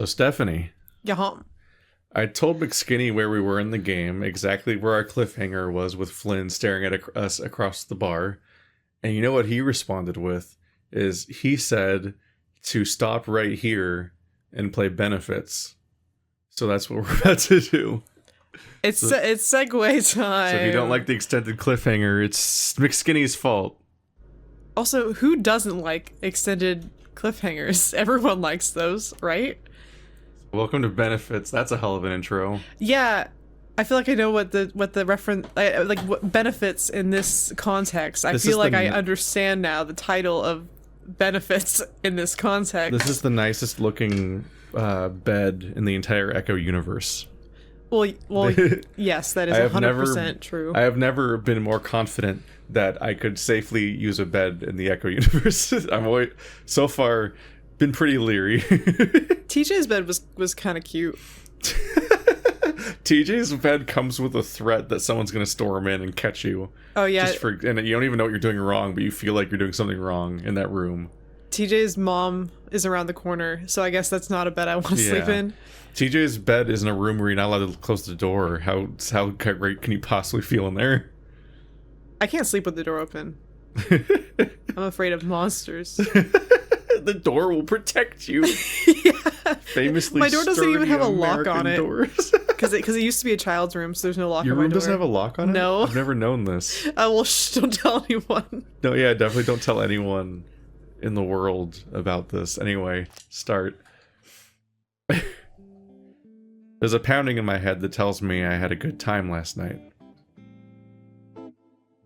So Stephanie, Yeah. I told McSkinny where we were in the game, exactly where our cliffhanger was with Flynn staring at us across the bar. And you know what he responded with? Is he said to stop right here and play benefits. So that's what we're about to do. It's segue time. So if you don't like the extended cliffhanger, it's McSkinny's fault. Also, who doesn't like extended cliffhangers? Everyone likes those, right? Welcome to benefits. That's a hell of an intro. Yeah, I feel like I know what the reference like what benefits in this context. I feel like I understand now the title of benefits in this context. This is the nicest looking bed in the entire Echo universe. Well, yes, that is 100% true. I have never been more confident that I could safely use a bed in the Echo universe. I'm always, so far, been pretty leery. TJ's bed was kind of cute. TJ's bed comes with a threat that someone's going to storm in and catch you. Oh, yeah. And you don't even know what you're doing wrong, but you feel like you're doing something wrong in that room. TJ's mom is around the corner, so I guess that's not a bed I want to sleep in. TJ's bed is in a room where you're not allowed to close the door. How great can you possibly feel in there? I can't sleep with the door open. I'm afraid of monsters. The door will protect you. Yeah. Famously, my door doesn't even have a lock on it. Because it used to be a child's room, so there's no lock on my door. Your room doesn't have a lock on it? No. I've never known this. Oh, well, don't tell anyone. No, yeah, definitely don't tell anyone in the world about this. Anyway, start. There's a pounding in my head that tells me I had a good time last night.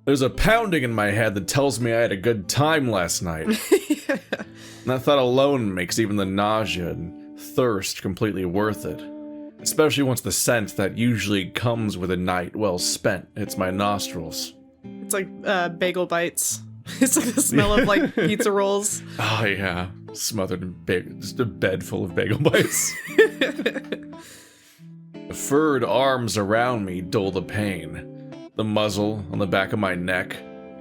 There's a pounding in my head that tells me I had a good time last night. Yeah. And that thought alone makes even the nausea and thirst completely worth it. Especially once the scent that usually comes with a night well spent hits my nostrils. It's like bagel bites. It's like the smell of like pizza rolls. Oh yeah, smothered in just a bed full of bagel bites. The furred arms around me dull the pain. The muzzle on the back of my neck,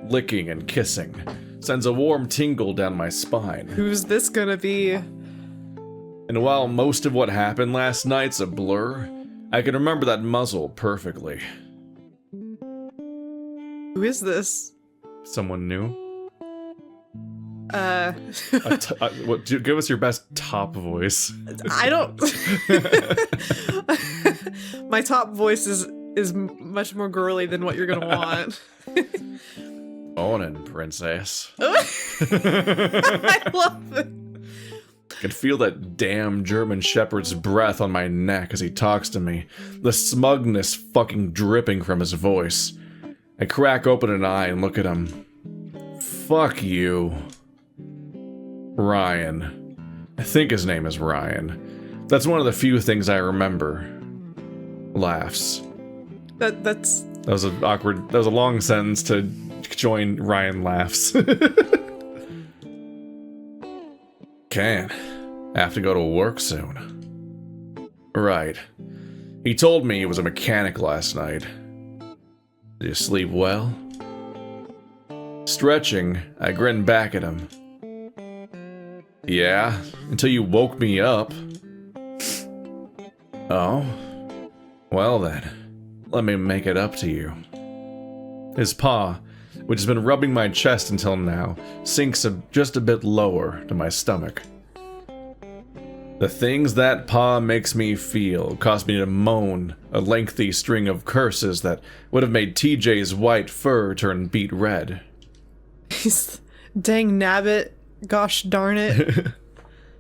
licking and kissing, sends a warm tingle down my spine. Who's this gonna be? And while most of what happened last night's a blur, I can remember that muzzle perfectly. Who is this? Someone new? Give us your best top voice. I don't. My top voice is much more girly than what you're gonna want. Morning, princess. I love it. I can feel that damn German shepherd's breath on my neck as he talks to me, the smugness fucking dripping from his voice. I crack open an eye and look at him. Fuck you. Ryan. I think his name is Ryan. That's one of the few things I remember. Laughs. That was an awkward. That was a long sentence to join Ryan laughs. Can. I have to go to work soon. Right. He told me he was a mechanic last night. Did you sleep well? Stretching, I grinned back at him. Yeah, until you woke me up. Oh? Well then, let me make it up to you. His paw, which has been rubbing my chest until now, sinks just a bit lower to my stomach. The things that paw makes me feel cause me to moan a lengthy string of curses that would have made TJ's white fur turn beet red. Dang nabbit, gosh darn it.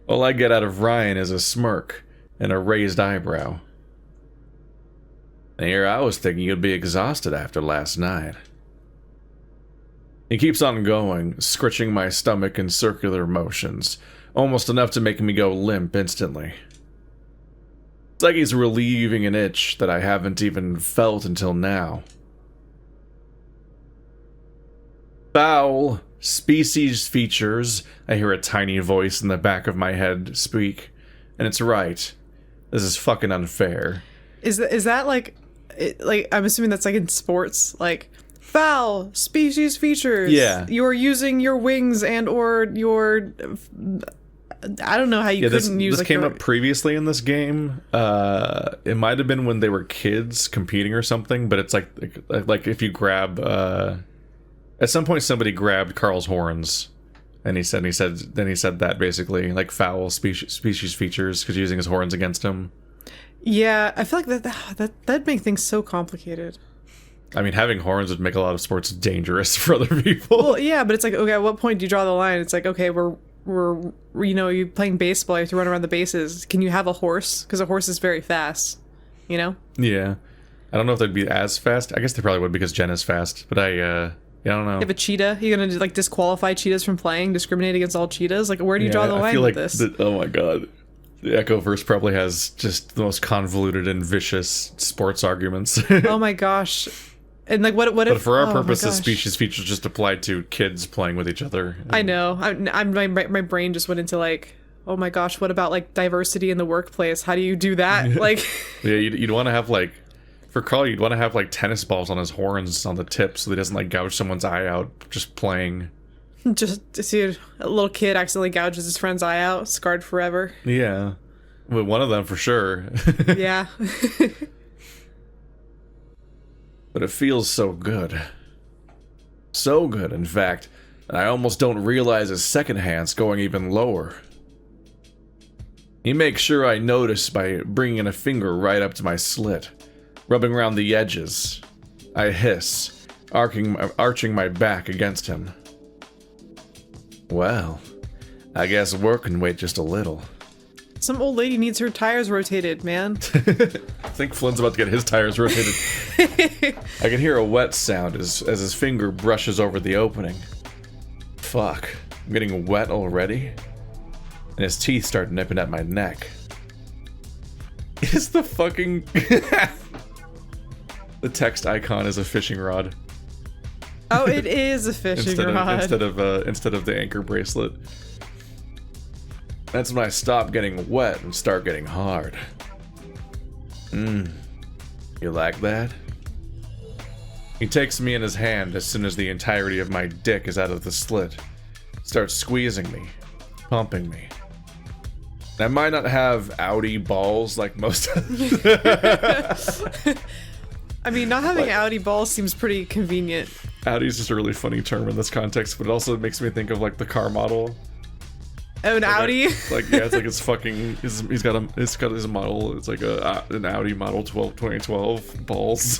All I get out of Ryan is a smirk and a raised eyebrow. And here I was thinking you'd be exhausted after last night. He keeps on going, scritching my stomach in circular motions, almost enough to make me go limp instantly. It's like he's relieving an itch that I haven't even felt until now. Foul species features, I hear a tiny voice in the back of my head speak, and it's right. This is fucking unfair. Is that like I'm assuming that's like in sports, like foul species features. Yeah. You're using your wings and or your I don't know how you couldn't use. This came up previously in this game. It might have been when they were kids competing or something. But it's like if you grab. At some point, somebody grabbed Carl's horns, and he said that basically like foul species features because using his horns against him. Yeah, I feel like that'd make things so complicated. I mean, having horns would make a lot of sports dangerous for other people. Well, yeah, but it's like, okay, at what point do you draw the line? It's like, okay, we're you're playing baseball, you have to run around the bases. Can you have a horse? Because a horse is very fast, you know? Yeah. I don't know if they'd be as fast. I guess they probably would because Jen is fast, but I don't know. You have a cheetah? You're gonna like disqualify cheetahs from playing, discriminate against all cheetahs? Like, where do you draw the line with this? Oh my god. The Echoverse probably has just the most convoluted and vicious sports arguments. Oh my gosh. And like, what if? But for our purposes, species features just apply to kids playing with each other. I know. My brain just went into like, oh my gosh, what about like diversity in the workplace? How do you do that? Like, yeah, you'd want to have like, for Carl, you'd want to have like tennis balls on his horns on the tip so he doesn't like gouge someone's eye out just playing. Just to see a little kid accidentally gouges his friend's eye out, scarred forever. Yeah, well, one of them for sure. Yeah. But it feels so good. So good, in fact, that I almost don't realize his second hand's going even lower. He makes sure I notice by bringing a finger right up to my slit, rubbing around the edges. I hiss, arching my back against him. Well, I guess work can wait just a little. Some old lady needs her tires rotated, man. I think Flynn's about to get his tires rotated. I can hear a wet sound as his finger brushes over the opening. Fuck, I'm getting wet already? And his teeth start nipping at my neck. Is the fucking... The text icon is a fishing rod. Oh, it is a fishing rod. Instead of the anchor bracelet. That's when I stop getting wet and start getting hard. You like that? He takes me in his hand as soon as the entirety of my dick is out of the slit. Starts squeezing me, pumping me. I might not have outie balls like most I mean, not having outie balls seems pretty convenient. Outie is just a really funny term in this context, but it also makes me think of like the car model. Oh, an Audi? It's like it's fucking. He's got his model. It's like an Audi model 2012 balls.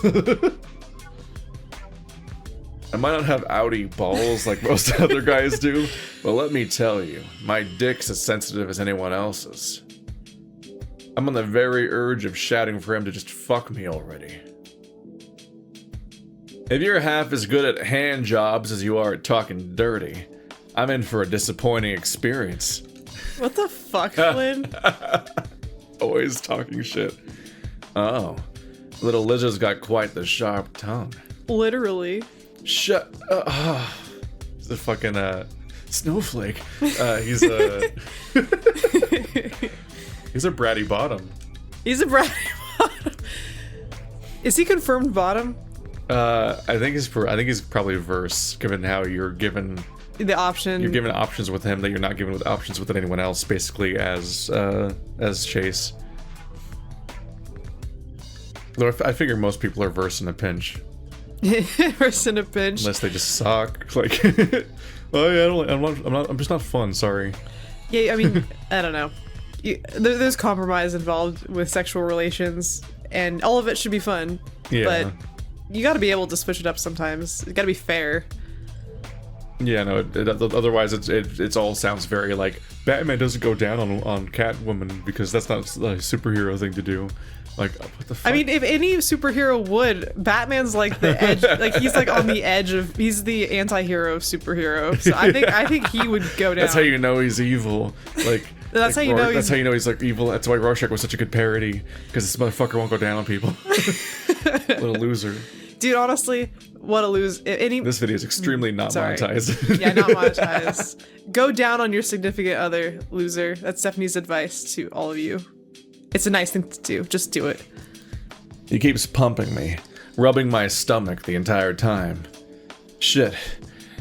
I might not have Audi balls like most other guys do, but let me tell you, my dick's as sensitive as anyone else's. I'm on the very urge of shouting for him to just fuck me already. If you're half as good at hand jobs as you are at talking dirty, I'm in for a disappointing experience. What the fuck, Flynn? Always talking shit. Oh, little Lizzo's got quite the sharp tongue. Literally. Shut up. He's a fucking snowflake. He's a he's a bratty bottom. He's a bratty bottom. Is he confirmed bottom? I think he's probably verse, given how you're given the option. You're given options with him that you're not given with options with anyone else, basically as Chase. Though I figure most people are verse in a pinch. Verse in a pinch. Unless they just suck. Like, oh yeah, I'm just not fun. Sorry. Yeah, I mean, I don't know. There's compromise involved with sexual relations, and all of it should be fun. Yeah. But you got to be able to switch it up sometimes. You got to be fair. Yeah, no. Otherwise, it all sounds very like Batman doesn't go down on Catwoman because that's not a superhero thing to do. Like, what the fuck? I mean, if any superhero would, Batman's like the edge. Like he's like on the edge of. He's the anti-hero of superhero. So I think he would go down. That's how you know he's evil. Like. That's how you know. That's how you know he's like evil. That's why Rorschach was such a good parody, because this motherfucker won't go down on people. What a loser. Dude, honestly, what a loser. This video is extremely not monetized. Yeah, not monetized. Go down on your significant other, loser. That's Stephanie's advice to all of you. It's a nice thing to do. Just do it. He keeps pumping me, rubbing my stomach the entire time. Shit,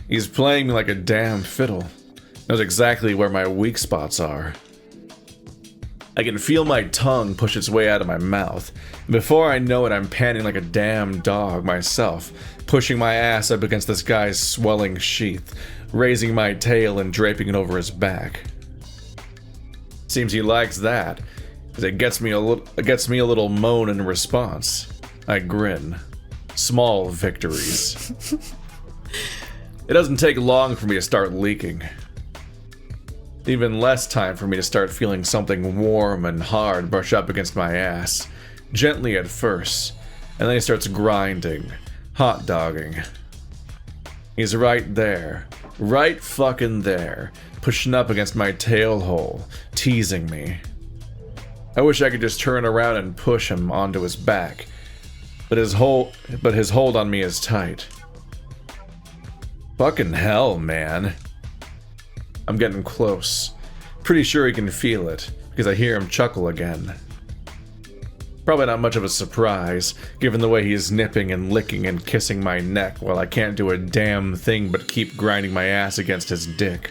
he's playing me like a damn fiddle. Knows exactly where my weak spots are. I can feel my tongue push its way out of my mouth. And before I know it, I'm panting like a damn dog myself, pushing my ass up against this guy's swelling sheath, raising my tail and draping it over his back. Seems he likes that, because it gets me a little moan in response. I grin. Small victories. It doesn't take long for me to start leaking. Even less time for me to start feeling something warm and hard brush up against my ass, gently at first, and then he starts grinding, hot dogging. He's right there, right fucking there, pushing up against my tail hole, teasing me. I wish I could just turn around and push him onto his back, but his hold on me is tight. Fucking hell, man. I'm getting close. Pretty sure he can feel it, because I hear him chuckle again. Probably not much of a surprise, given the way he's nipping and licking and kissing my neck while I can't do a damn thing but keep grinding my ass against his dick.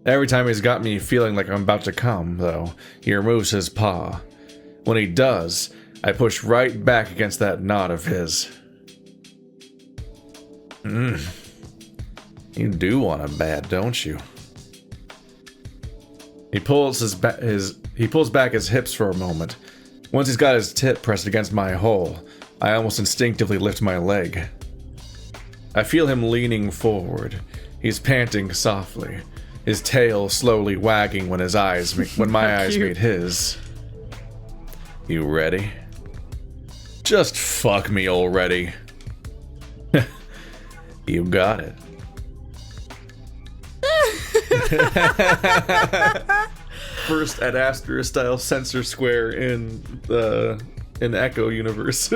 Every time he's got me feeling like I'm about to come, though, he removes his paw. When he does, I push right back against that knot of his. You do want him bad, don't you? He pulls back his hips for a moment. Once he's got his tit pressed against my hole, I almost instinctively lift my leg. I feel him leaning forward. He's panting softly, his tail slowly wagging when my eyes meet his. You ready? Just fuck me already. You got it. First Ad Astra style censor square in Echo universe.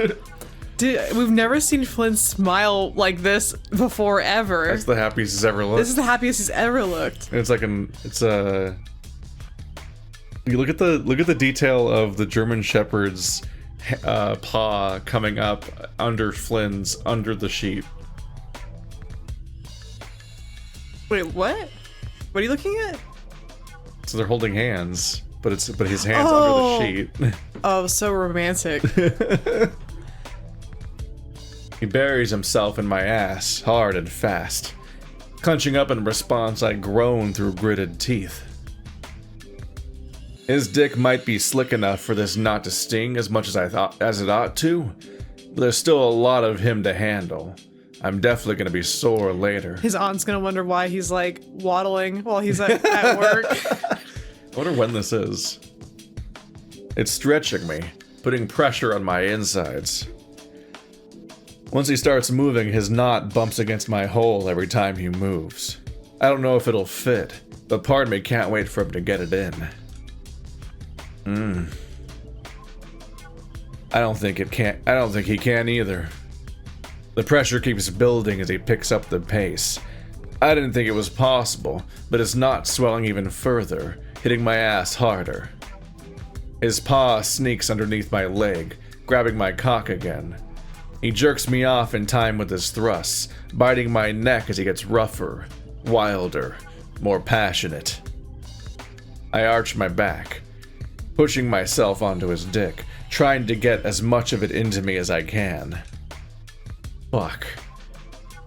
Dude, we've never seen Flynn smile like this before ever. That's the happiest he's ever looked. This is the happiest he's ever looked. And you look at the detail of the German Shepherd's paw coming up under the sheet. Wait, what? What are you looking at? So they're holding hands, but his hands under the sheet. Oh, so romantic. He buries himself in my ass, hard and fast. Clenching up in response, I groan through gritted teeth. His dick might be slick enough for this not to sting as much as it ought to, but there's still a lot of him to handle. I'm definitely gonna be sore later. His aunt's gonna wonder why he's like waddling while he's at work. I wonder when this is. It's stretching me, putting pressure on my insides. Once he starts moving, his knot bumps against my hole every time he moves. I don't know if it'll fit, but part of me can't wait for him to get it in. I don't think he can either. The pressure keeps building as he picks up the pace. I didn't think it was possible, but it's not swelling even further, hitting my ass harder. His paw sneaks underneath my leg, grabbing my cock again. He jerks me off in time with his thrusts, biting my neck as he gets rougher, wilder, more passionate. I arch my back, pushing myself onto his dick, trying to get as much of it into me as I can. Fuck.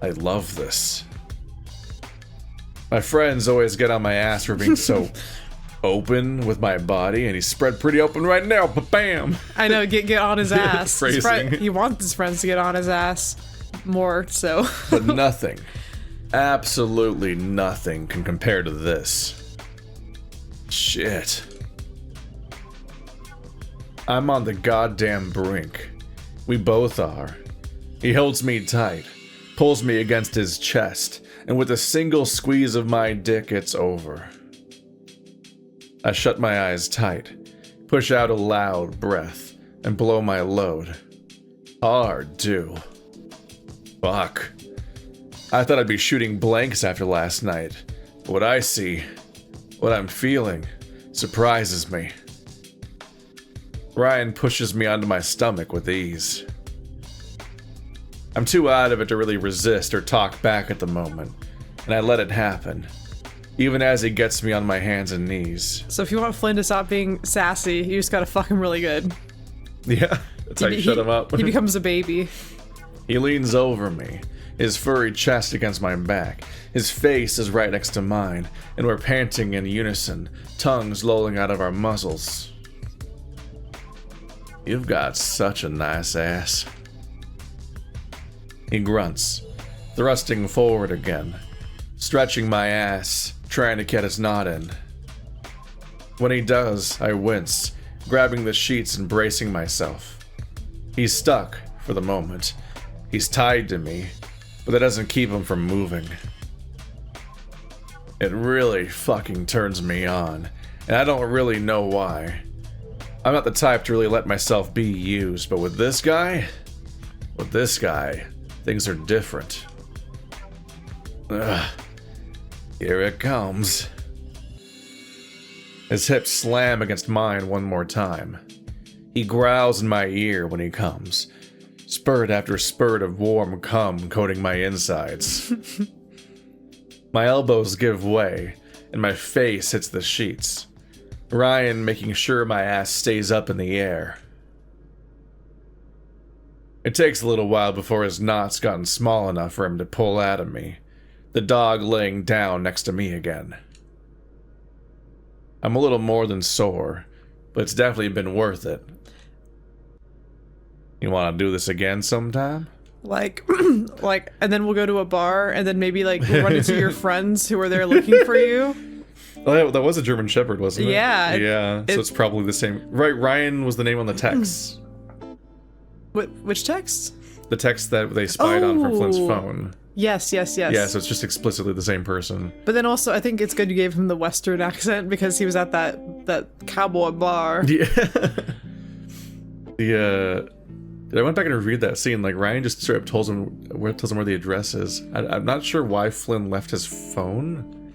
I love this. My friends always get on my ass for being so open with my body, and he's spread pretty open right now, but bam! I know, get on his ass. Phrasing. He wants his friends to get on his ass more, so. But nothing, absolutely nothing can compare to this. Shit. I'm on the goddamn brink. We both are. He holds me tight, pulls me against his chest, and with a single squeeze of my dick, it's over. I shut my eyes tight, push out a loud breath, and blow my load. Hard, too. Fuck. I thought I'd be shooting blanks after last night. What I see, what I'm feeling, surprises me. Ryan pushes me onto my stomach with ease. I'm too out of it to really resist or talk back at the moment, and I let it happen. even as he gets me on my hands and knees. So if you want Flynn to stop being sassy, you just gotta fuck him really good. Yeah, that's how you shut him up. He becomes a baby. He leans over me, his furry chest against my back. His face is right next to mine, and we're panting in unison, tongues lolling out of our muzzles. You've got such a nice ass. He grunts, thrusting forward again, stretching my ass, trying to get his knot in. When he does, I wince, grabbing the sheets and bracing myself. He's stuck for the moment. He's tied to me, but that doesn't keep him from moving. It really fucking turns me on, and I don't really know why. I'm not the type to really let myself be used, but with this guy, things are different. Ugh. Here it comes. His hips slam against mine one more time. He growls in my ear when he comes, spurt after spurt of warm cum coating my insides. My elbows give way, and my face hits the sheets. Ryan making sure my ass stays up in the air. It takes a little while before his knot's gotten small enough for him to pull out of me, the dog laying down next to me again. I'm a little more than sore, but it's definitely been worth it. You want to do this again sometime? Like, and then we'll go to a bar, and then maybe, like, we'll run into your friends who are there looking for you. Oh, that was a German Shepherd, wasn't it? Yeah. Yeah, so it's probably the same. Right, Ryan was the name on the text. Which text? The text that they spied on from Flynn's phone. Yes. Yeah, so it's just explicitly the same person. But then also, I think it's good you gave him the Western accent, because he was at that cowboy bar. Yeah. I went back and reviewed that scene. Like, Ryan just straight up tells him where the address is. I'm not sure why Flynn left his phone.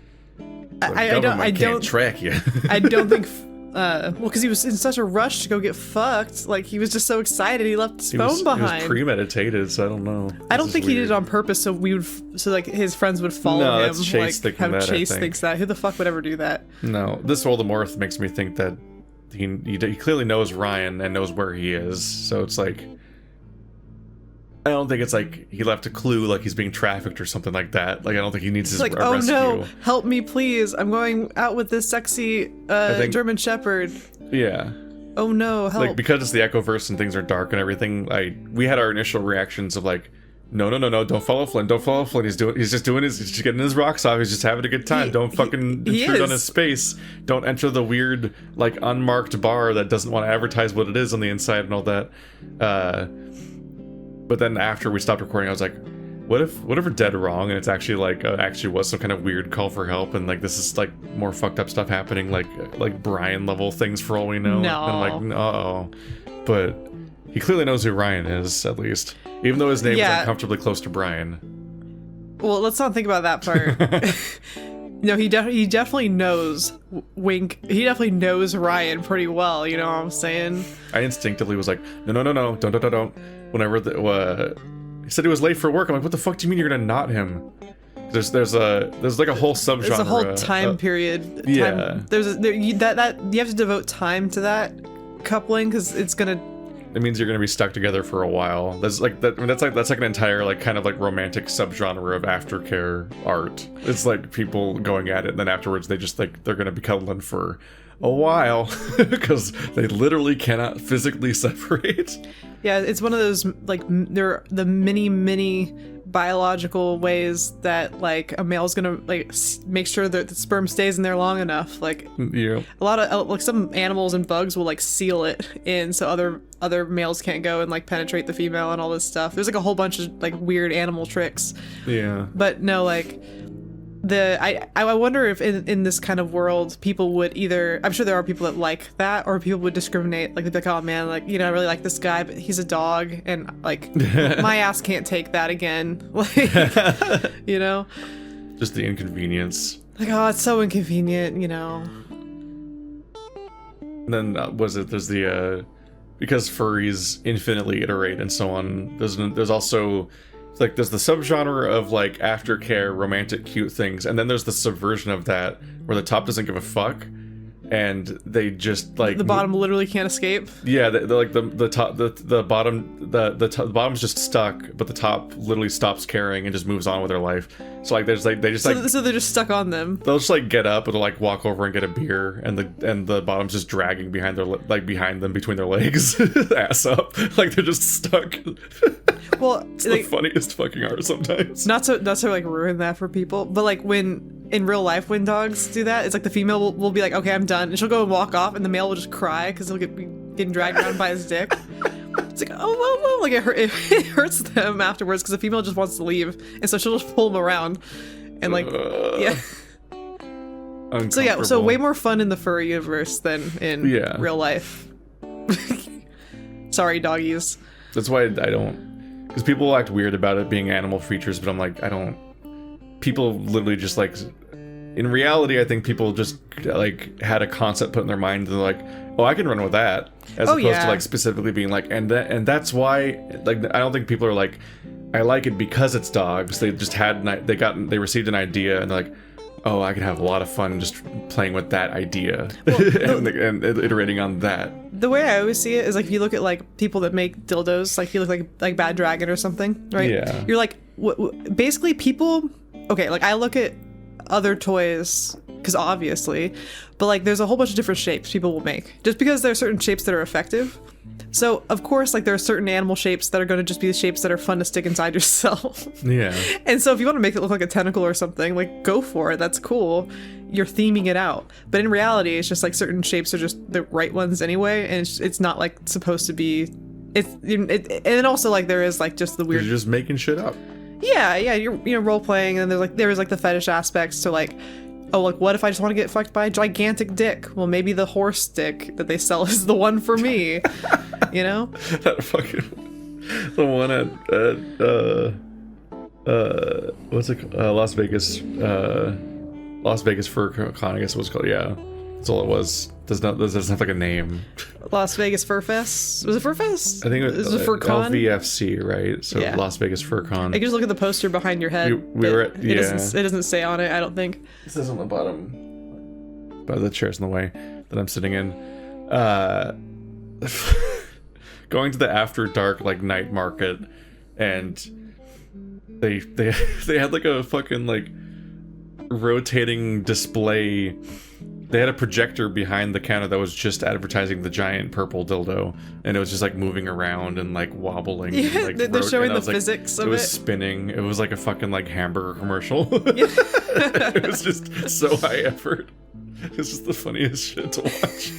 I don't track you. I don't think. Well, because he was in such a rush to go get fucked. Like, he was just so excited he left his phone behind. It was premeditated, so I don't know. I don't think he did it on purpose, so like his friends would follow him. That's Chase like, thinking that, Chase thinks that. Who the fuck would ever do that? No, this all the more makes me think that he clearly knows Ryan and knows where he is. So it's like, I don't think it's like he left a clue, like he's being trafficked or something like that. Like, I don't think he needs his like, rescue. Oh no, help me please. I'm going out with this sexy German Shepherd. Yeah. Oh no, help. Like, because it's the Echoverse and things are dark and everything, we had our initial reactions of like, no, don't follow Flynn, he's just getting his rocks off, he's just having a good time. Don't fucking intrude on his space. Don't enter the weird, like, unmarked bar that doesn't want to advertise what it is on the inside and all that. But then after we stopped recording, I was like, what if we're dead wrong and it's actually like actually was some kind of weird call for help, and like this is like more fucked up stuff happening, like Brian level things for all we know. No. And I'm like, uh-oh. But he clearly knows who Ryan is, at least, even though his name is uncomfortably close to Brian. Well, let's not think about that part. No, he definitely knows. Wink. He definitely knows Ryan pretty well. You know what I'm saying? I instinctively was like, no, don't. Whenever he said he was late for work, I'm like, what the fuck do you mean you're gonna knot him? There's like a whole subgenre. There's a whole time period. Yeah. You have to devote time to that coupling, because it's gonna. It means you're gonna be stuck together for a while. That's like an entire like kind of like romantic subgenre of aftercare art. It's like people going at it, and then afterwards they just like they're gonna be cuddling for a while because they literally cannot physically separate. Yeah, it's one of those like they're the many biological ways that like a male's gonna like make sure that the sperm stays in there long enough. Like yeah, a lot of like some animals and bugs will like seal it in so other males can't go and like penetrate the female and all this stuff. There's like a whole bunch of like weird animal tricks. Yeah, but no, like I wonder if in this kind of world people would either, I'm sure there are people that like that, or people would discriminate, like they'd be like, oh man, like, you know, I really like this guy, but he's a dog, and like my ass can't take that again. Like, you know, just the inconvenience. Like, oh, it's so inconvenient, you know. And then there's the because furries infinitely iterate and so on, there's also It's like there's the subgenre of like aftercare, romantic, cute things, and then there's the subversion of that where the top doesn't give a fuck, and they just like The bottom literally can't escape. Yeah, they're like the top, the bottom, the bottom's just stuck, but the top literally stops caring and just moves on with their life. So like there's like they just So they're just stuck on them. they'll just like get up and they'll like walk over and get a beer, and the bottom's just dragging behind behind them between their legs, ass up, like they're just stuck. Well, It's the funniest fucking art sometimes. not to like ruin that for people, but like when in real life when dogs do that, it's like the female will be like, okay, I'm done, and she'll go and walk off, and the male will just cry because he'll get getting dragged around by his dick. It's like, oh, like it hurts them afterwards because the female just wants to leave, and so she'll just pull him around, and like yeah. So way more fun in the furry universe than in real life. Sorry, doggies. That's why I don't. Because people act weird about it being animal features, but I'm like, I don't. People literally just like. In reality, I think people just like had a concept put in their mind, and they're like, "Oh, I can run with that," as opposed to like specifically being like, and that's why. Like, I don't think people are like, I like it because it's dogs. They just they received an idea, and they're like, oh, I could have a lot of fun just playing with that idea and iterating on that. The way I always see it is like if you look at like people that make dildos, like if you look like Bad Dragon or something, right? Yeah. You're like, basically people. Okay, like I look at other toys because obviously, but like there's a whole bunch of different shapes people will make just because there are certain shapes that are effective. So of course, like there are certain animal shapes that are going to just be the shapes that are fun to stick inside yourself. Yeah. And so if you want to make it look like a tentacle or something, like go for it. That's cool. You're theming it out. But in reality, it's just like certain shapes are just the right ones anyway, and it's not like supposed to be. And then also like there is like just the weird. You're just making shit up. Yeah, you're role playing, and there's like the fetish aspects to like, oh, like what if I just want to get fucked by a gigantic dick? Well, maybe the horse dick that they sell is the one for me. You know? That fucking the one at what's it called? Las Vegas Fur Con, I guess it was called. Yeah, that's all it was. Doesn't have like a name. Las Vegas Fur Fest? Was it Fur Fest? I think it was Fur Con? LVFC, right? So yeah. Las Vegas Fur Con. I can just look at the poster behind your head. It doesn't say on it, I don't think. It says on the bottom. But the chair's in the way that I'm sitting in. Going to the after dark like night market, and they had like a fucking like rotating display. They had a projector behind the counter that was just advertising the giant purple dildo, and it was just like moving around and like wobbling. Yeah, and, like, they're showing the physics of it. It was spinning. It was like a fucking like hamburger commercial. Yeah. It was just so high effort. It's just the funniest shit to watch.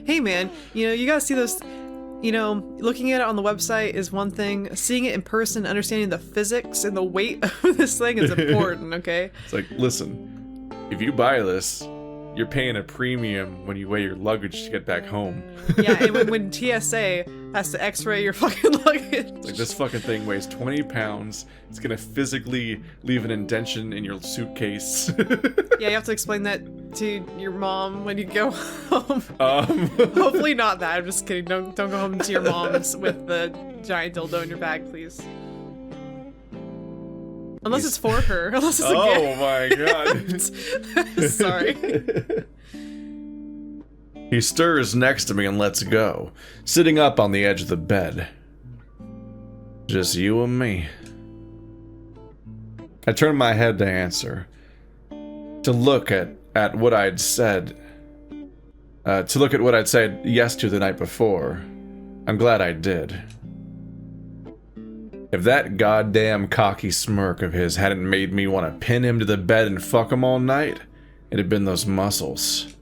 Hey man, you gotta see those. Looking at it on the website is one thing. Seeing it in person, understanding the physics and the weight of this thing is important. Okay. It's like, listen, if you buy this, you're paying a premium when you weigh your luggage to get back home. Yeah, and when TSA has to x-ray your fucking luggage. It's like, this fucking thing weighs 20 pounds. It's gonna physically leave an indentation in your suitcase. Yeah, you have to explain that to your mom when you go home. Hopefully not that. I'm just kidding. Don't go home to your mom's with the giant dildo in your bag, please. Unless it's for her. Unless it's a gift. My god. Sorry. He stirs next to me and lets go, sitting up on the edge of the bed. Just you and me. I turned my head to answer, to look at what I'd said, yes to the night before. I'm glad I did. If that goddamn cocky smirk of his hadn't made me want to pin him to the bed and fuck him all night, it'd have been those muscles.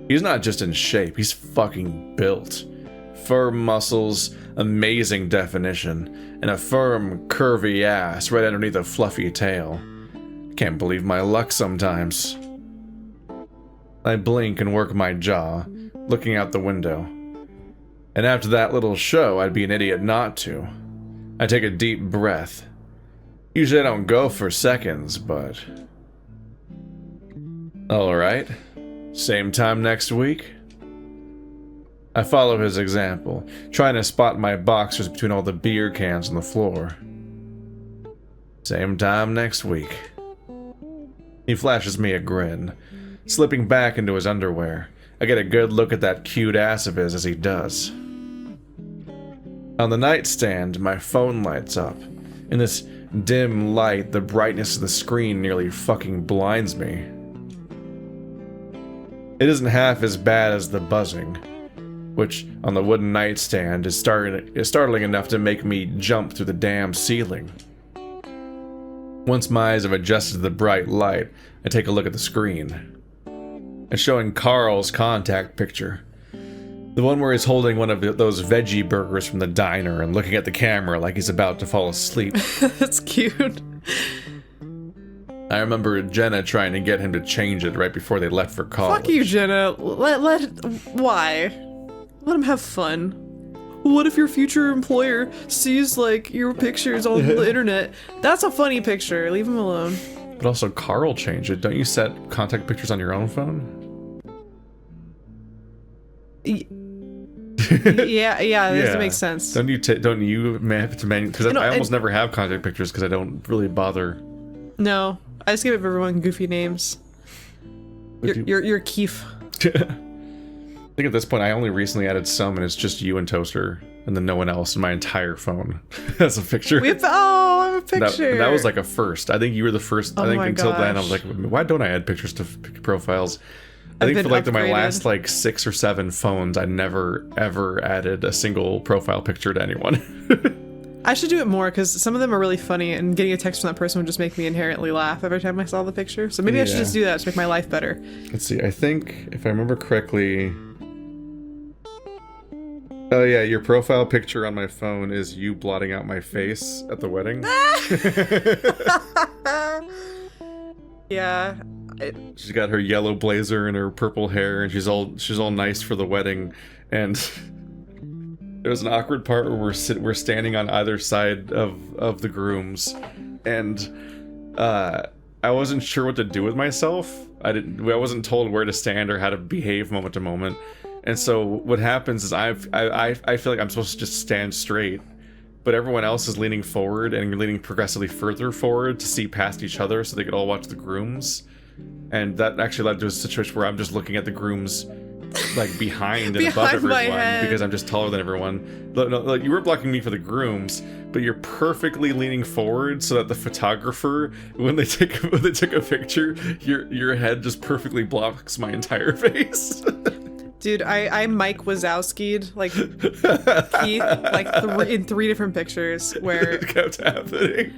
He's not just in shape, he's fucking built. Firm muscles, amazing definition, and a firm, curvy ass right underneath a fluffy tail. Can't believe my luck sometimes. I blink and work my jaw, looking out the window. And after that little show, I'd be an idiot not to. I take a deep breath. Usually I don't go for seconds, but... Alright. Same time next week? I follow his example, trying to spot my boxers between all the beer cans on the floor. Same time next week. He flashes me a grin, slipping back into his underwear. I get a good look at that cute ass of his as he does. On the nightstand, my phone lights up. In this dim light, the brightness of the screen nearly fucking blinds me. It isn't half as bad as the buzzing, which on the wooden nightstand is startling enough to make me jump through the damn ceiling. Once my eyes have adjusted to the bright light, I take a look at the screen. It's showing Carl's contact picture. The one where he's holding one of those veggie burgers from the diner and looking at the camera like he's about to fall asleep. That's cute. I remember Jenna trying to get him to change it right before they left for college. Fuck you, Jenna. Why? Let him have fun. What if your future employer sees, like, your pictures on the internet? That's a funny picture. Leave him alone. But also, Carl changed it. Don't you set contact pictures on your own phone? Yeah, that makes sense. Don't you have to because I almost never have contact pictures because I don't really bother. No, I just give everyone goofy names. You're Keith. I think at this point I only recently added some, and it's just you and Toaster, and then no one else in my entire phone has a picture. I have a picture. That was like a first. I think you were the first. I think until then I was like, why don't I add pictures to profiles? I think for like my last like 6 or 7 phones, I never ever added a single profile picture to anyone. I should do it more because some of them are really funny, and getting a text from that person would just make me inherently laugh every time I saw the picture. So maybe I should just do that to make my life better. Let's see. I think if I remember correctly. Oh yeah, your profile picture on my phone is you blotting out my face at the wedding. Yeah. She's got her yellow blazer and her purple hair, and she's all nice for the wedding. And there's an awkward part where we're standing on either side of the grooms, and I wasn't sure what to do with myself. I wasn't told where to stand or how to behave moment to moment. And so what happens is I feel like I'm supposed to just stand straight, but everyone else is leaning forward and leaning progressively further forward to see past each other so they could all watch the grooms. And that actually led to a situation where I'm just looking at the grooms like behind and above everyone because I'm just taller than everyone. No, you were blocking me for the grooms, but you're perfectly leaning forward so that the photographer, when they take a picture, your head just perfectly blocks my entire face. Dude, I Mike Wazowski'd like Keith like in 3 different pictures where it kept happening.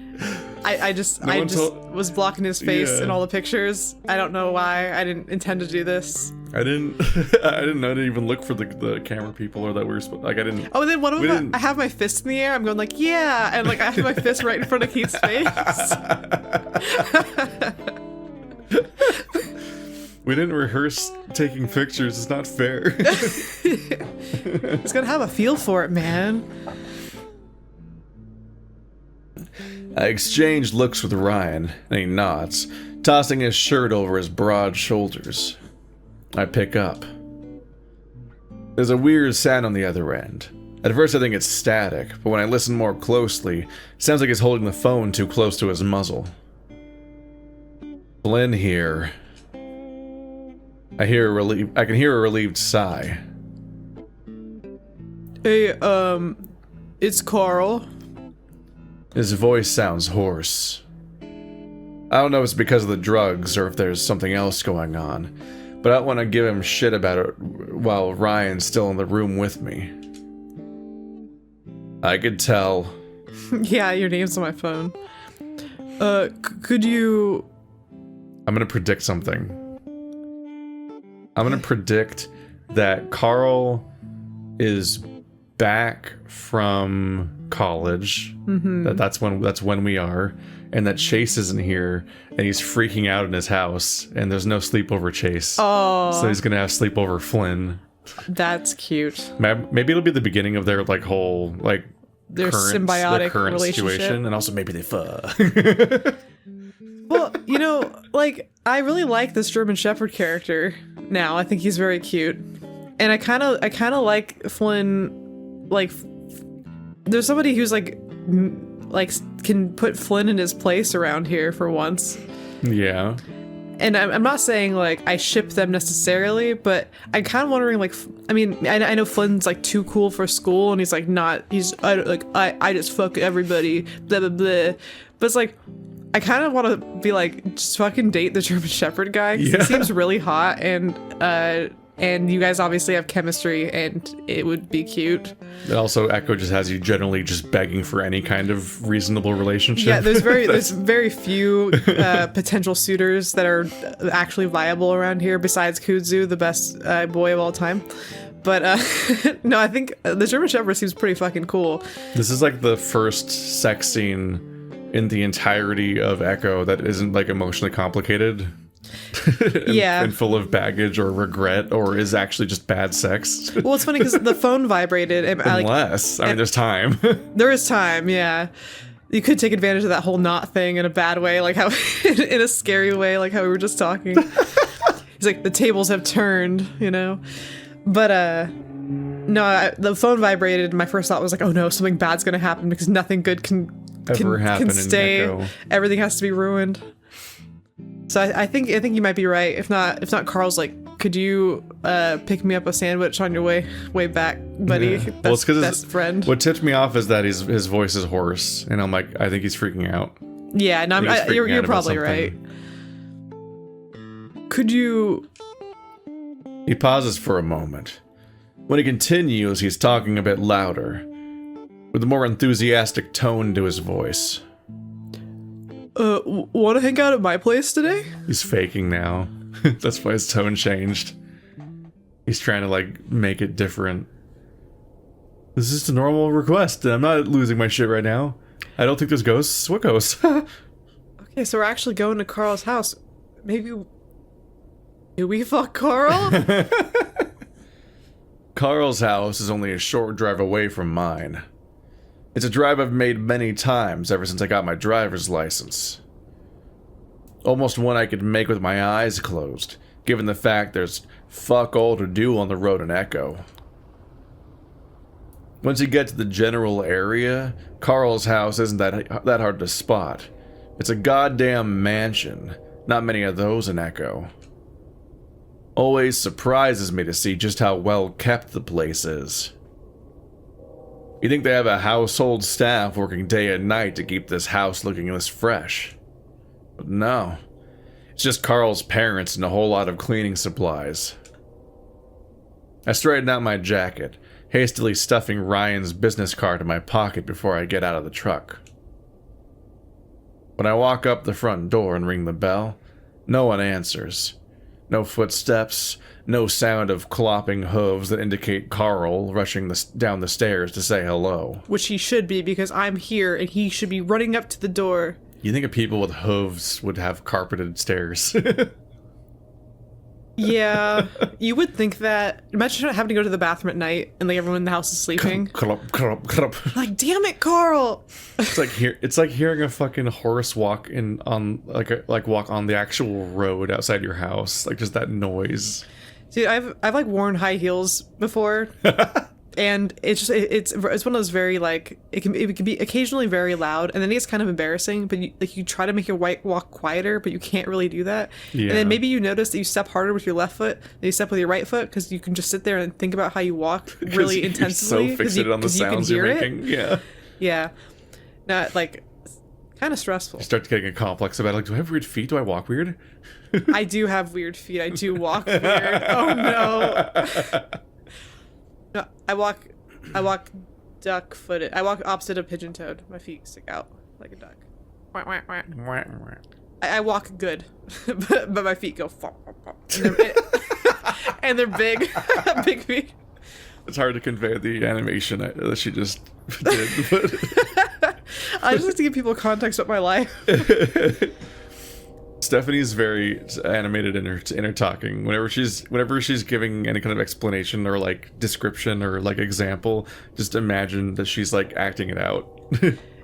I just was blocking his face in all the pictures. I don't know why. I didn't intend to do this. I didn't know to even look for the camera people or that we were like I didn't. Oh, and then one of them, I have my fist in the air. I'm going like, yeah, and like I have my fist right in front of Keith's face. We didn't rehearse taking pictures. It's not fair. He's gonna have a feel for it, man. I exchanged looks with Ryan, and he nods, tossing his shirt over his broad shoulders. I pick up. There's a weird sound on the other end. At first I think it's static, but when I listen more closely, it sounds like he's holding the phone too close to his muzzle. Flynn here. I can hear a relieved sigh. Hey, it's Carl. His voice sounds hoarse. I don't know if it's because of the drugs or if there's something else going on, but I don't want to give him shit about it while Ryan's still in the room with me. I could tell. Yeah, your name's on my phone. Could you... I'm gonna predict something. I'm gonna predict that Carl is back from college. Mm-hmm. That's when we are, and that Chase isn't here, and he's freaking out in his house, and there's no sleepover Chase. Oh, so he's gonna have sleepover Flynn. That's cute. Maybe it'll be the beginning of their like whole like their symbiotic current situation, and also maybe they fuck. Well, you know, like I really like this German Shepherd character now. I think he's very cute, and I kind of like Flynn. Like, there's somebody who's like can put Flynn in his place around here for once. Yeah. And I'm not saying, like, I ship them necessarily, but I'm kind of wondering, like, I mean, I know Flynn's, like, too cool for school, and he's, like, I just fuck everybody, blah, blah, blah. But it's, like, I kind of want to be, like, just fucking date the German Shepherd guy, 'cause he seems really hot, and you guys obviously have chemistry, and it would be cute. And also, Echo just has you generally just begging for any kind of reasonable relationship. Yeah, there's very few potential suitors that are actually viable around here, besides Kudzu, the best boy of all time. But no, I think the German Shepherd seems pretty fucking cool. This is like the first sex scene in the entirety of Echo that isn't like emotionally complicated. And full of baggage or regret, or is actually just bad sex. Well, it's funny because the phone vibrated. And, Unless, I mean, there's time. There is time, yeah. You could take advantage of that whole knot thing in a bad way, like how, in a scary way, like how we were just talking. He's like, the tables have turned, you know? But, no, the phone vibrated, and my first thought was like, oh no, something bad's gonna happen, because nothing good can stay. In Echo. Everything has to be ruined. So I think you might be right. If not, Carl's like, could you pick me up a sandwich on your way back, buddy? Yeah. Well, it's because best friend. What tipped me off is that his voice is hoarse, and I'm like, I think he's freaking out. Yeah, no, you're probably right. Could you? He pauses for a moment. When he continues, he's talking a bit louder, with a more enthusiastic tone to his voice. Want to hang out at my place today? He's faking now. That's why his tone changed. He's trying to, like, make it different. This is just a normal request. I'm not losing my shit right now. I don't think there's ghosts. What ghosts? Okay, so we're actually going to Carl's house. Maybe... Do we fuck Carl? Carl's house is only a short drive away from mine. It's a drive I've made many times ever since I got my driver's license. Almost one I could make with my eyes closed, given the fact there's fuck all to do on the road in Echo. Once you get to the general area, Carl's house isn't that hard to spot. It's a goddamn mansion. Not many of those in Echo. Always surprises me to see just how well kept the place is. You think they have a household staff working day and night to keep this house looking this fresh. But no. It's just Carl's parents and a whole lot of cleaning supplies. I straighten out my jacket, hastily stuffing Ryan's business card in my pocket before I get out of the truck. When I walk up the front door and ring the bell, no one answers. No footsteps, no sound of clopping hooves that indicate Carl rushing down the stairs to say hello. Which he should be, because I'm here and he should be running up to the door. You think of people with hooves would have carpeted stairs? Yeah, you would think that. Imagine having to go to the bathroom at night and like everyone in the house is sleeping. Like, damn it, Carl! It's like hearing a fucking horse walk walk on the actual road outside your house. Like just that noise. Dude, I've like worn high heels before. And it's one of those very like it can be occasionally very loud, and then it gets kind of embarrassing. But you try to make your walk quieter, but you can't really do that. Yeah. And then maybe you notice that you step harder with your left foot than you step with your right foot, because you can just sit there and think about how you walk really intensely. You're so fixated on the sounds you're making. Yeah. Yeah. Not like kind of stressful. You start getting a complex about it. Like, do I have weird feet? Do I walk weird? I do have weird feet. I do walk weird. Oh no. No, I walk duck-footed. I walk opposite of pigeon-toed. My feet stick out like a duck. I walk good, but my feet go and they're big, big feet. It's hard to convey the animation that she just did. But I just like to give people context about my life. Stephanie's very animated in her talking. Whenever she's giving any kind of explanation or like description or like example, just imagine that she's like acting it out.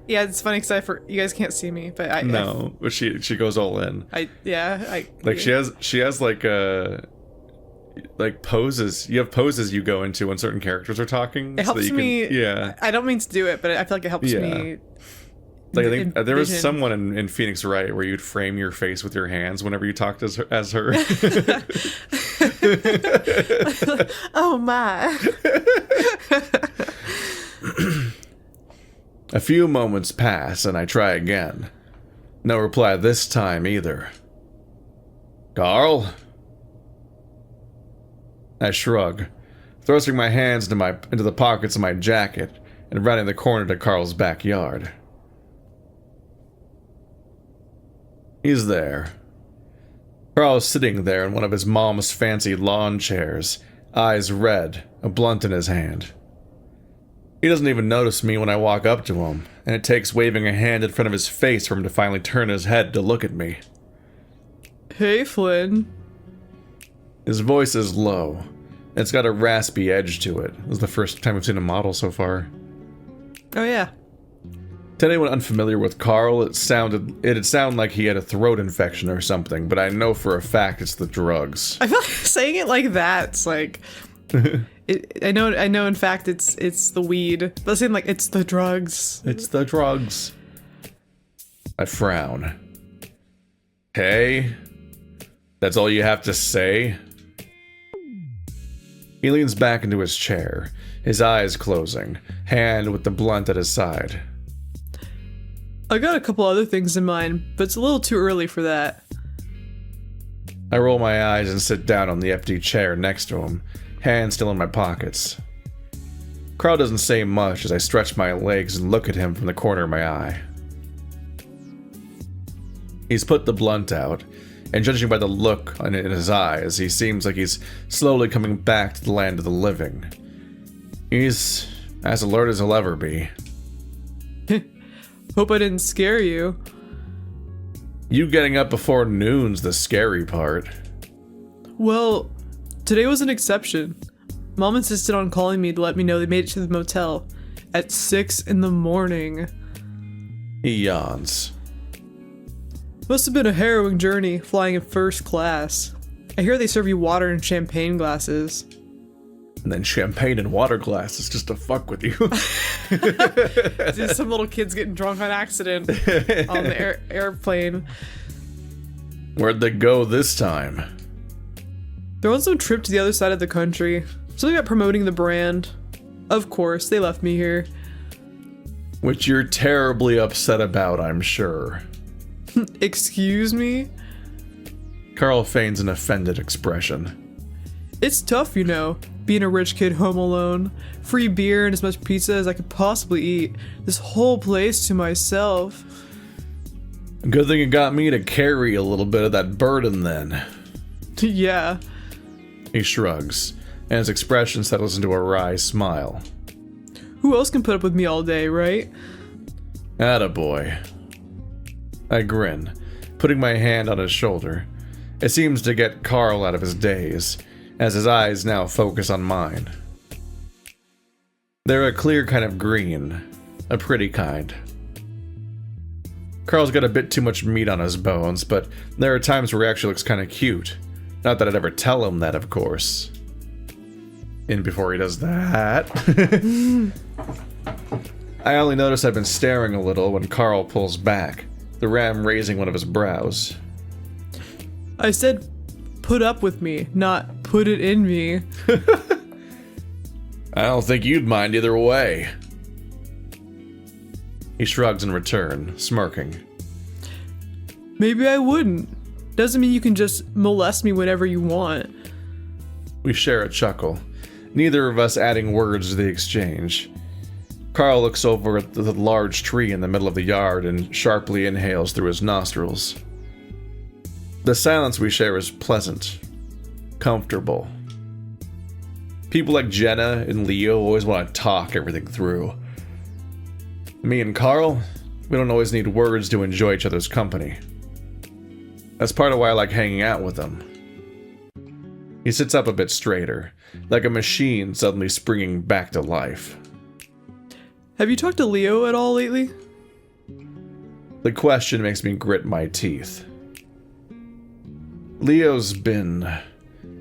Yeah, it's funny because you guys can't see me, but but she goes all in. She has like poses. You have poses you go into when certain characters are talking. It helps me. Yeah, I don't mean to do it, but I feel like it helps me Like, I think there was someone in Phoenix Wright where you'd frame your face with your hands whenever you talked as her. Oh my. A few moments pass and I try again. No reply this time either. Carl? I shrug, thrusting my hands into the pockets of my jacket and rounding the corner to Carl's backyard. He's there. Carl is sitting there in one of his mom's fancy lawn chairs, eyes red, a blunt in his hand. He doesn't even notice me when I walk up to him, and it takes waving a hand in front of his face for him to finally turn his head to look at me. Hey, Flynn. His voice is low, and it's got a raspy edge to it. This is the first time we've seen a model so far. Oh, yeah. To anyone unfamiliar with Carl, it'd sound like he had a throat infection or something, but I know for a fact it's the drugs. I feel like saying it like that, it's like... I know. In fact, it's the weed. But saying like it's the drugs. It's the drugs. I frown. Hey, that's all you have to say? He leans back into his chair, his eyes closing, hand with the blunt at his side. I got a couple other things in mind, but it's a little too early for that. I roll my eyes and sit down on the empty chair next to him, hands still in my pockets. Carl doesn't say much as I stretch my legs and look at him from the corner of my eye. He's put the blunt out, and judging by the look in his eyes, he seems like he's slowly coming back to the land of the living. He's as alert as he'll ever be. Hope I didn't scare you. You getting up before noon's the scary part. Well, today was an exception. Mom insisted on calling me to let me know they made it to the motel at 6 in the morning. He yawns. Must have been a harrowing journey, flying in first class. I hear they serve you water in champagne glasses. And then champagne in water glasses just to fuck with you. Just some little kids getting drunk on accident on the airplane. Where'd they go this time? They're on some trip to the other side of the country. Something about promoting the brand. Of course, they left me here. Which you're terribly upset about, I'm sure. Excuse me? Carl feigns an offended expression. It's tough, you know, being a rich kid home alone. Free beer and as much pizza as I could possibly eat. This whole place to myself. Good thing it got me to carry a little bit of that burden then. Yeah. He shrugs, and his expression settles into a wry smile. Who else can put up with me all day, right? Attaboy. I grin, putting my hand on his shoulder. It seems to get Carl out of his daze, as his eyes now focus on mine. They're a clear kind of green, a pretty kind. Carl's got a bit too much meat on his bones, but there are times where he actually looks kind of cute. Not that I'd ever tell him that, of course. And before he does that... I only notice I've been staring a little when Carl pulls back, the ram raising one of his brows. I said put up with me, not put it in me. I don't think you'd mind either way. He shrugs in return, smirking. Maybe I wouldn't. Doesn't mean you can just molest me whenever you want. We share a chuckle, neither of us adding words to the exchange. Carl looks over at the large tree in the middle of the yard and sharply inhales through his nostrils. The silence we share is pleasant, comfortable. People like Jenna and Leo always want to talk everything through. Me and Carl, we don't always need words to enjoy each other's company. That's part of why I like hanging out with him. He sits up a bit straighter, like a machine suddenly springing back to life. Have you talked to Leo at all lately? The question makes me grit my teeth. Leo's been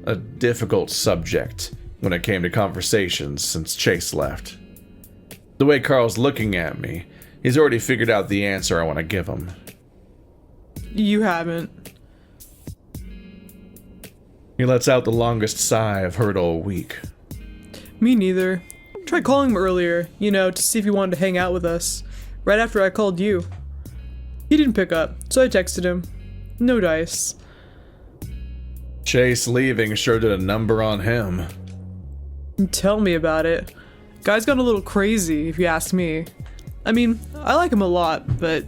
a difficult subject when it came to conversations since Chase left. The way Carl's looking at me, He's already figured out the answer I want to give him. You haven't. He lets out the longest sigh I've heard all week. Me neither. Tried calling him earlier, to see if he wanted to hang out with us. Right after I called you. He didn't pick up, so I texted him. No dice. Chase leaving sure did a number on him. Tell me about it. Guy's gone a little crazy, if you ask me. I mean, I like him a lot, but,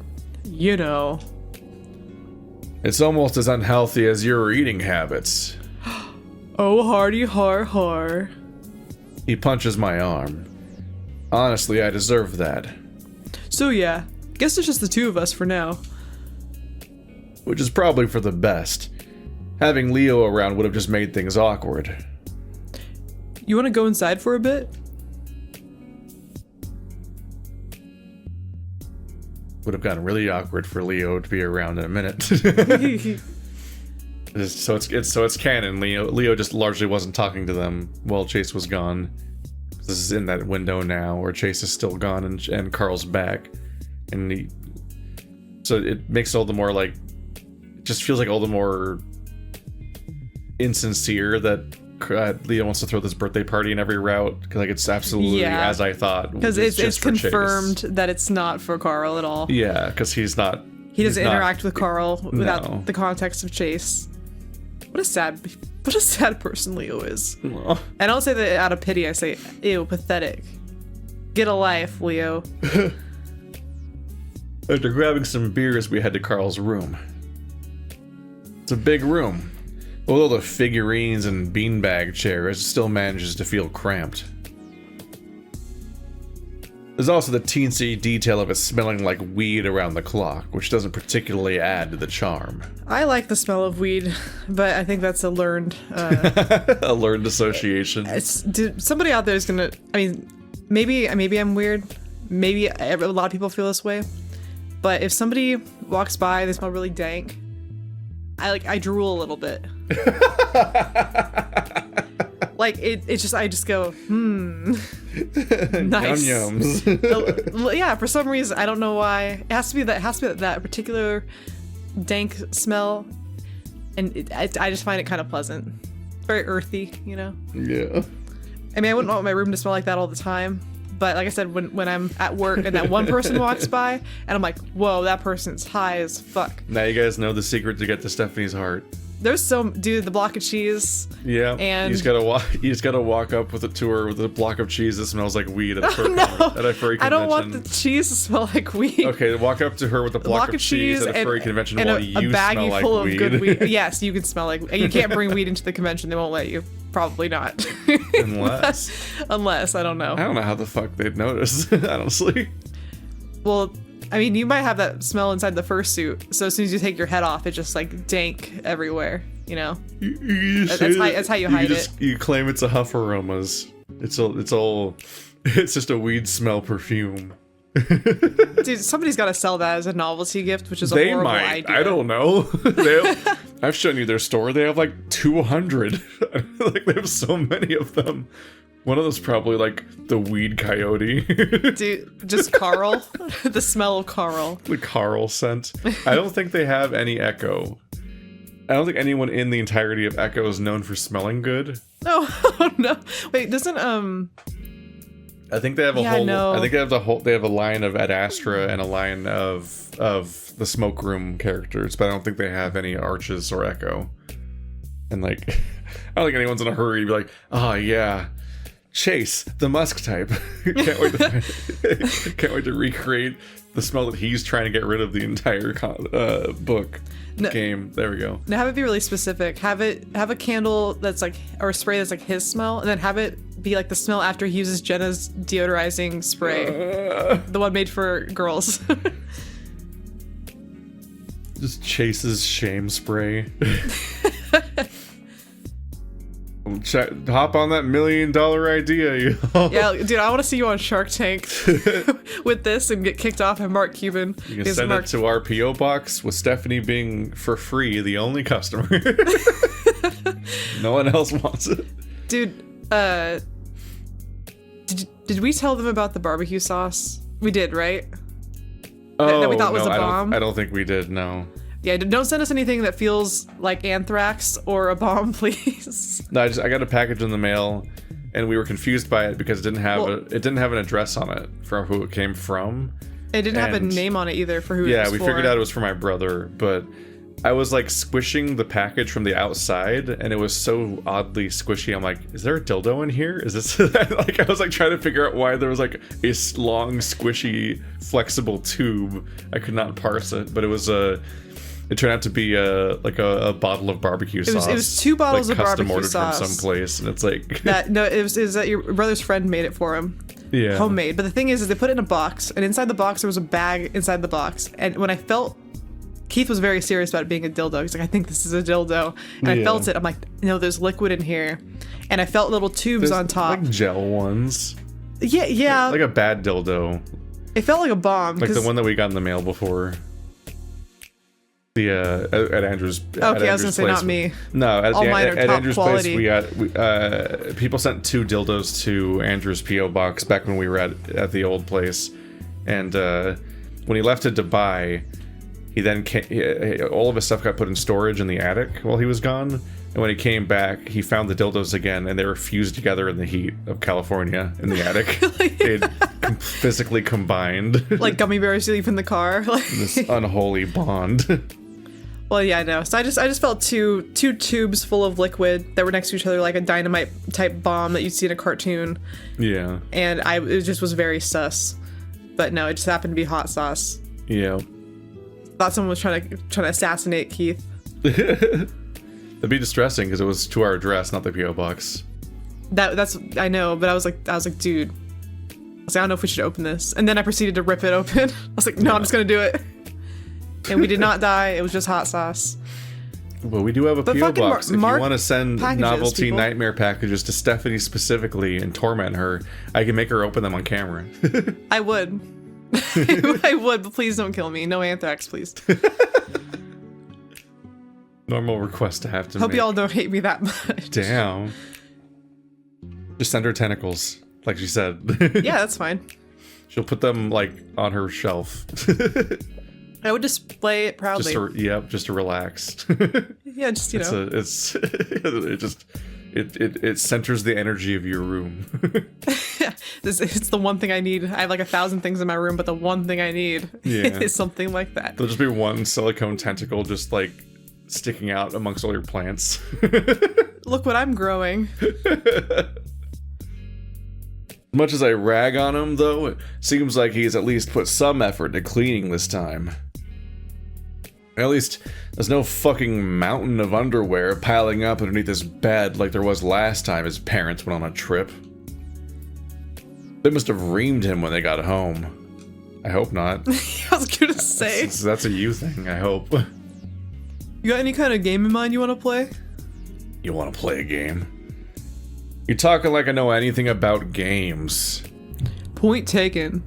It's almost as unhealthy as your eating habits. Oh, hardy har har. He punches my arm. Honestly, I deserve that. So yeah, guess it's just the two of us for now. Which is probably for the best. Having Leo around would have just made things awkward. You want to go inside for a bit? Would have gotten really awkward for Leo to be around in a minute. So it's canon. Leo just largely wasn't talking to them while Chase was gone. This is in that window now where Chase is still gone and Carl's back, so it makes all the more it just feels like all the more insincere that Leo wants to throw this birthday party in every route, because it's absolutely as I thought, because it's confirmed that it's not for Carl at all. Yeah, because he doesn't interact with Carl without the context of Chase. What a sad person Leo is. Aww. I don't say that out of pity. I say, ew, pathetic. Get a life, Leo. After grabbing some beers, we head to Carl's room. It's a big room. Although the figurines and beanbag chairs, it still manages to feel cramped. There's also the teensy detail of it smelling like weed around the clock, which doesn't particularly add to the charm. I like the smell of weed, but I think that's a learned... a learned association. Somebody out there is gonna... I mean, maybe I'm weird. Maybe a lot of people feel this way. But if somebody walks by, they smell really dank, I drool a little bit. I just go, nice. Yum yums. Yeah, for some reason, I don't know why. It has to be that particular dank smell, and I just find it kind of pleasant. Very earthy, Yeah. I mean, I wouldn't want my room to smell like that all the time, but like I said, when I'm at work and that one person walks by, and I'm like, whoa, that person's high as fuck. Now you guys know the secret to get to Stephanie's heart. There's the block of cheese. Yeah, and you just gotta walk up with a tour with a block of cheese that smells like weed at a furry convention. I don't want the cheese to smell like weed. Okay, walk up to her with a block of cheese at a furry convention while you smell like full weed. Of good weed. Yes, you can smell like. You can't bring weed into the convention; they won't let you. Probably not. Unless I don't know. I don't know how the fuck they'd notice, honestly. Well, I mean, you might have that smell inside the fursuit, so as soon as you take your head off, it's just like dank everywhere, That's how you hide it. You claim it's a huff aromas. It's just a weed smell perfume. Dude, somebody's got to sell that as a novelty gift, which is a horrible idea. I don't know. I've shown you their store. They have like 200. They have so many of them. One of them's probably like the weed coyote. Dude, just Carl. The smell of Carl. The Carl scent. I don't think they have any Echo. I don't think anyone in the entirety of Echo is known for smelling good. No, no. Wait, doesn't I think they have a whole. No. I think they have they have a line of Ad Astra and a line of the Smoke Room characters, but I don't think they have any Arches or Echo. And I don't think anyone's in a hurry to be like, oh yeah, Chase, the Musk type. Can't wait to recreate the smell that he's trying to get rid of the entire game. There we go. Now have it be really specific. Have a candle that's or a spray that's like his smell, and then have it be like the smell after he uses Jenna's deodorizing spray, the one made for girls. Just Chase's shame spray. Hop on that $1 million idea, yo. Yeah, dude, I want to see you on Shark Tank with this and get kicked off by Mark Cuban. You can send it to our P.O. box with Stephanie being, for free, the only customer. No one else wants it. Dude, did we tell them about the barbecue sauce? We did, right? that we thought was no, a bomb. I don't think we did. No. Yeah, don't send us anything that feels like anthrax or a bomb, please. No, I got a package in the mail, and we were confused by it because it didn't have an address on it for who it came from. It didn't have a name on it either for who it was for. Yeah, we figured out it was for my brother, but I was like squishing the package from the outside, and it was so oddly squishy. I'm like, is there a dildo in here? Is this like, I was like trying to figure out why there was like a long, squishy, flexible tube. I could not parse it, but it was it turned out to be like a bottle of barbecue sauce. It was 2 bottles of barbecue custom ordered sauce from someplace, and it's like it was that your brother's friend made it for him. Yeah, homemade. But the thing is they put it in a box, and inside the box there was a bag inside the box. And when I felt, Keith was very serious about it being a dildo. He's like, I think this is a dildo, and I felt it. I'm like, no, there's liquid in here, and I felt little tubes on top, like gel ones. Yeah, like a bad dildo. It felt like a bomb, like the one that we got in the mail before. The at Andrew's. Okay, I was gonna say not me. No, at Andrew's quality. place, we people sent 2 dildos to Andrew's PO box back when we were at the old place, and when he left to Dubai, he then all of his stuff got put in storage in the attic while he was gone. And when he came back, he found the dildos again, and they were fused together in the heat of California in the attic. They'd physically combined, like gummy bears you leave in the car. This unholy bond. Well, yeah, I know. So I just felt two tubes full of liquid that were next to each other, like a dynamite type bomb that you'd see in a cartoon. Yeah. And it just was very sus. But no, it just happened to be hot sauce. Yeah. Thought someone was trying to assassinate Keith. That'd be distressing because it was to our address, not the PO box. That's I know, but I was like, dude. I don't know if we should open this. And then I proceeded to rip it open. I was like, no, I'm just gonna do it. And we did not die. It was just hot sauce. Well, we do have a PO box. If you want to send novelty people. nightmare packages to Stephanie specifically and torment her, I can make her open them on camera. I would. I would, but please don't kill me. No anthrax, please. Normal request to have to Hope make. y'all don't hate me that much. Damn. Just send her tentacles, like she said. Yeah, that's fine. She'll put them like on her shelf. I would display it proudly. Just to relax. Yeah, just it centers the energy of your room. It's the one thing I need. I have like 1,000 things in my room, but the one thing I need is something like that. There'll just be one silicone tentacle just like sticking out amongst all your plants. Look what I'm growing. As much as I rag on him, though, it seems like he's at least put some effort into cleaning this time. At least there's no fucking mountain of underwear piling up underneath his bed like there was last time his parents went on a trip. They must have reamed him when they got home. I hope not. I was gonna say. That's a you thing, I hope. You got any kind of game in mind you want to play? You want to play a game? You're talking like I know anything about games. Point taken.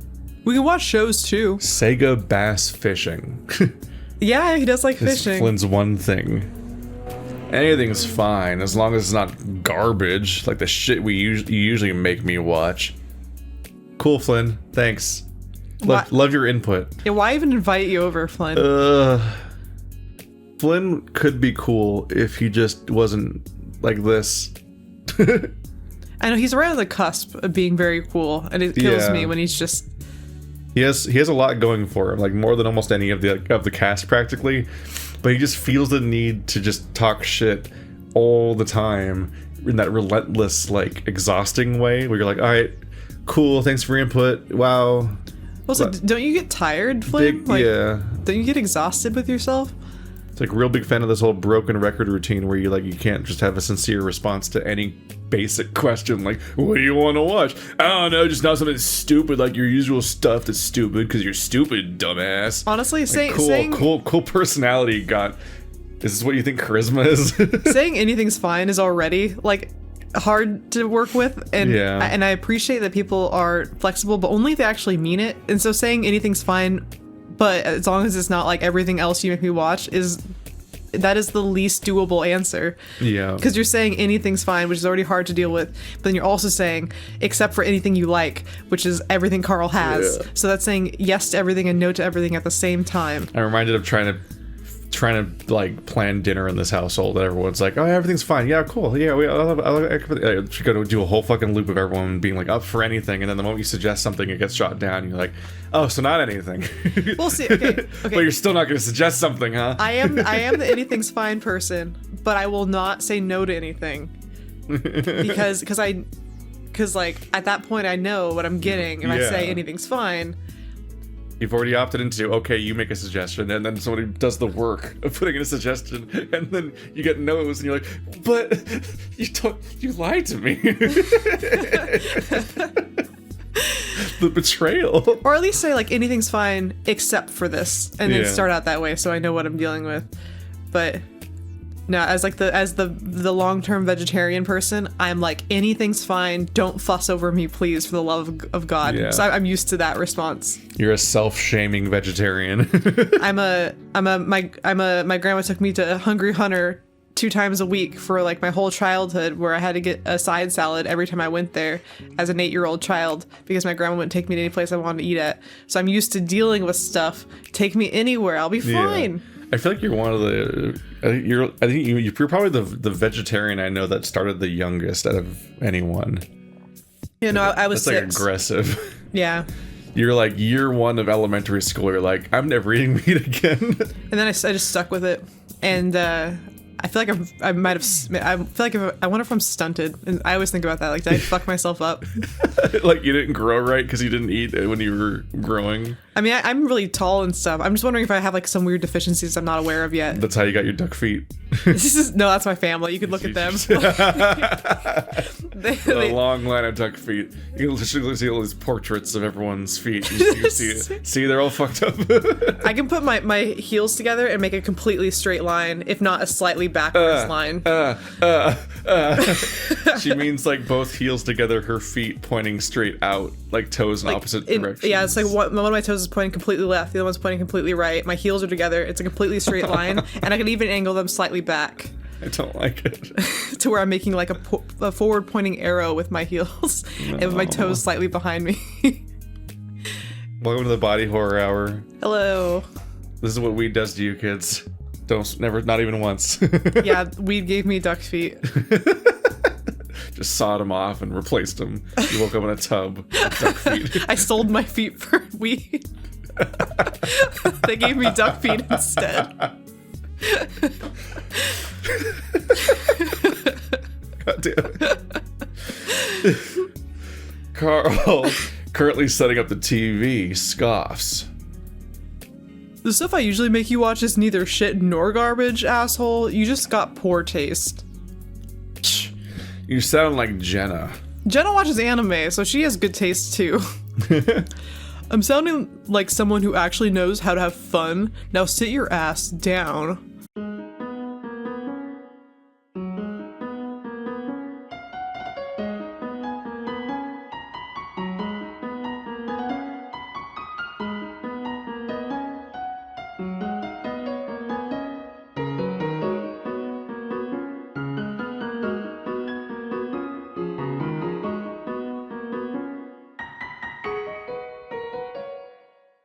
We can watch shows too. Sega bass fishing. Yeah, he does like It's fishing. Flynn's one thing. Anything's fine as long as it's not garbage like the shit you usually make me watch. Cool, Flynn. Thanks. Love your input. Yeah, why even invite you over, Flynn? Flynn could be cool if he just wasn't like this. I know he's right on the cusp of being very cool, and it kills me when he's just. He has a lot going for him, like more than almost any of the cast practically, but he just feels the need to just talk shit all the time in that relentless, like exhausting way where you're like, all right, cool, thanks for your input. Wow. Also, don't you get tired, Flynn? Yeah. Don't you get exhausted with yourself? It's like a real big fan of this whole broken record routine where you can't just have a sincere response to any basic question like, what do you want to watch? I don't know, just not something stupid like your usual stuff that's stupid because you're stupid, dumbass. Honestly, cool personality you got. Is this what you think charisma is? Saying anything's fine is already like hard to work with, and I appreciate that people are flexible, but only if they actually mean it. And so saying anything's fine, but as long as it's not like everything else you make me watch is that is the least doable answer. Yeah. Because you're saying anything's fine, which is already hard to deal with, but then you're also saying except for anything you like, which is everything Carl has. Yeah. So that's saying yes to everything and no to everything at the same time. I'm reminded of trying to like plan dinner in this household, and everyone's like, "Oh, everything's fine. Yeah, cool. Yeah, I should go to do a whole fucking loop of everyone being like up for anything, and then the moment you suggest something, it gets shot down. And you're like, oh, so not anything. We'll see. Okay. But you're still not going to suggest something, huh? I am the anything's fine person, but I will not say no to anything because like at that point I know what I'm getting, and I say anything's fine. You've already opted into, okay, you make a suggestion, and then somebody does the work of putting in a suggestion, and then you get no's, and you're like, but you lied to me. The betrayal. Or at least say, like, anything's fine except for this, and then start out that way so I know what I'm dealing with. But no, as the long-term vegetarian person, I'm like, anything's fine. Don't fuss over me, please, for the love of God. Yeah. So I'm used to that response. You're a self-shaming vegetarian. my grandma took me to Hungry Hunter 2 times a week for like my whole childhood, where I had to get a side salad every time I went there as an 8-year-old child because my grandma wouldn't take me to any place I wanted to eat at. So I'm used to dealing with stuff. Take me anywhere, I'll be fine. I feel like you're one of the. You're probably the vegetarian I know that started the youngest out of anyone. You know, I was That's 6. like aggressive. Yeah. You're like year 1 of elementary school. You're like, I'm never eating meat again. And then I just stuck with it, and I feel like I might have. I feel like I wonder if I'm stunted, and I always think about that. Like, did I fuck myself up? Like you didn't grow right because you didn't eat when you were growing. I mean, I'm really tall and stuff. I'm just wondering if I have like some weird deficiencies I'm not aware of yet. That's how you got your duck feet. No, that's my family. You could look at them. A long line of duck feet. You can literally see all these portraits of everyone's feet. You see, they're all fucked up. I can put my heels together and make a completely straight line, if not a slightly backwards line. She means like both heels together, her feet pointing straight out, like toes in opposite directions. Yeah, it's like one of my toes is pointing completely left, the other one's pointing completely right. My heels are together. It's a completely straight line, and I can even angle them slightly back. I don't like it. To where I'm making like a forward-pointing arrow with my heels, and with my toes slightly behind me. Welcome to the Body Horror Hour. Hello. This is what weed does to you, kids. Not even once. Yeah, weed gave me duck feet. Just sawed them off and replaced them. You woke up in a tub with duck feet. I sold my feet for weed. They gave me duck feet instead. God damn it. Carl, currently setting up the TV, scoffs. The stuff I usually make you watch is neither shit nor garbage, asshole. You just got poor taste. You sound like Jenna. Jenna watches anime, so she has good taste too. I'm sounding like someone who actually knows how to have fun. Now sit your ass down.